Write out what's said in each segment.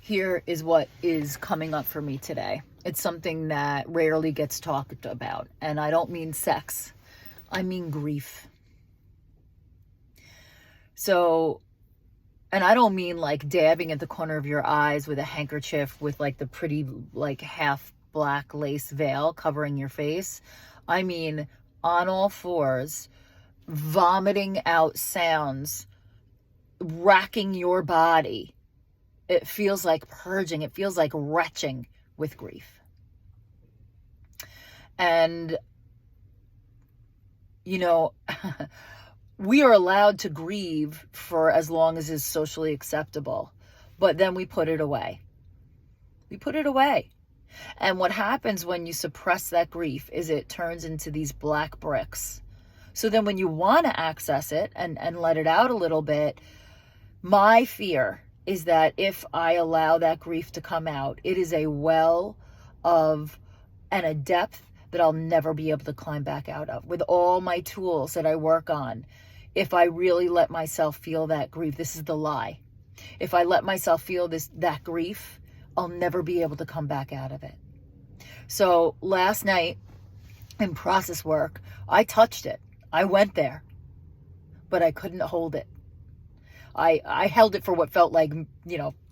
Here is what is coming up for me today. It's something that rarely gets talked about. And I don't mean sex. I mean grief. So, and I don't mean like dabbing at the corner of your eyes with a handkerchief with like the pretty like half black lace veil covering your face. I mean on all fours, vomiting out sounds, racking your body. It feels like purging. It feels like retching with grief. And, you know, we are allowed to grieve for as long as is socially acceptable, but then we put it away. We put it away. And what happens when you suppress that grief is it turns into these black bricks. So then when you want to access it and let it out a little bit, my fear is that if I allow that grief to come out, it is a well of and a depth that I'll never be able to climb back out of. With all my tools that I work on, if I really let myself feel that grief, this is the lie. If I let myself feel that grief, I'll never be able to come back out of it. So last night in process work, I touched it. I went there, but I couldn't hold it. I held it for what felt like,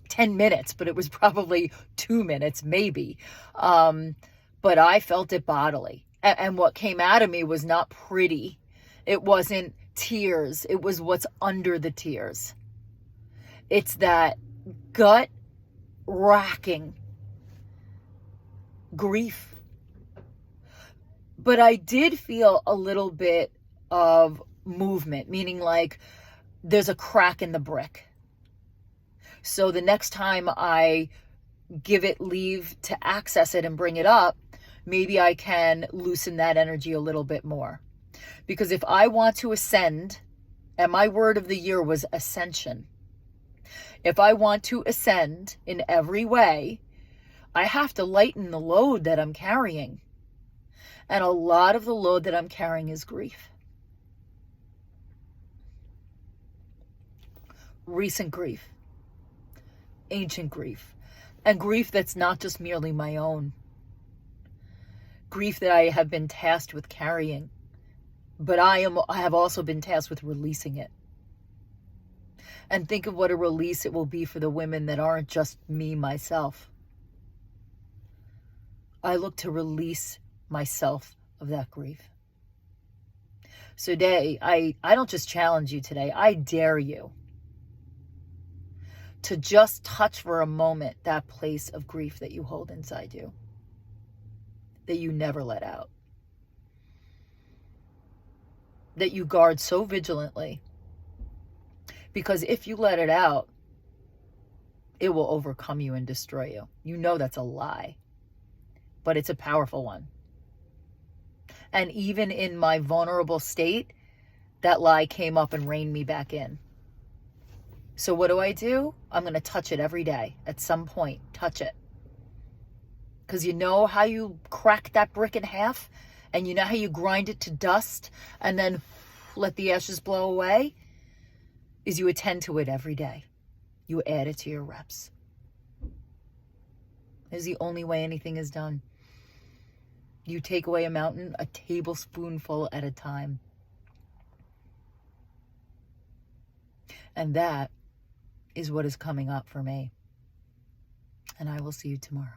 10 minutes, but it was probably 2 minutes, maybe. But I felt it bodily. And what came out of me was not pretty. It wasn't tears. It was what's under the tears. It's that gut racking grief. But I did feel a little bit of movement, meaning like, there's a crack in the brick. So the next time I give it leave to access it and bring it up, maybe I can loosen that energy a little bit more. Because if I want to ascend, and my word of the year was ascension. If I want to ascend in every way, I have to lighten the load that I'm carrying. And a lot of the load that I'm carrying is grief. Recent grief, ancient grief, and grief that's not just merely my own. Grief that I have been tasked with carrying, but I have also been tasked with releasing it. And think of what a release it will be for the women that aren't just me, myself. I look to release myself of that grief. So today, I don't just challenge you today, I dare you to just touch for a moment that place of grief that you hold inside you, that you never let out, that you guard so vigilantly. Because if you let it out, it will overcome you and destroy you. You know that's a lie, but it's a powerful one. And even in my vulnerable state, that lie came up and reined me back in. So what do? I'm going to touch it every day. At some point, touch it. Because you know how you crack that brick in half? And you know how you grind it to dust and then let the ashes blow away? Is you attend to it every day. You add it to your reps. It's the only way anything is done. You take away a mountain a tablespoonful at a time. And that is what is coming up for me. And I will see you tomorrow.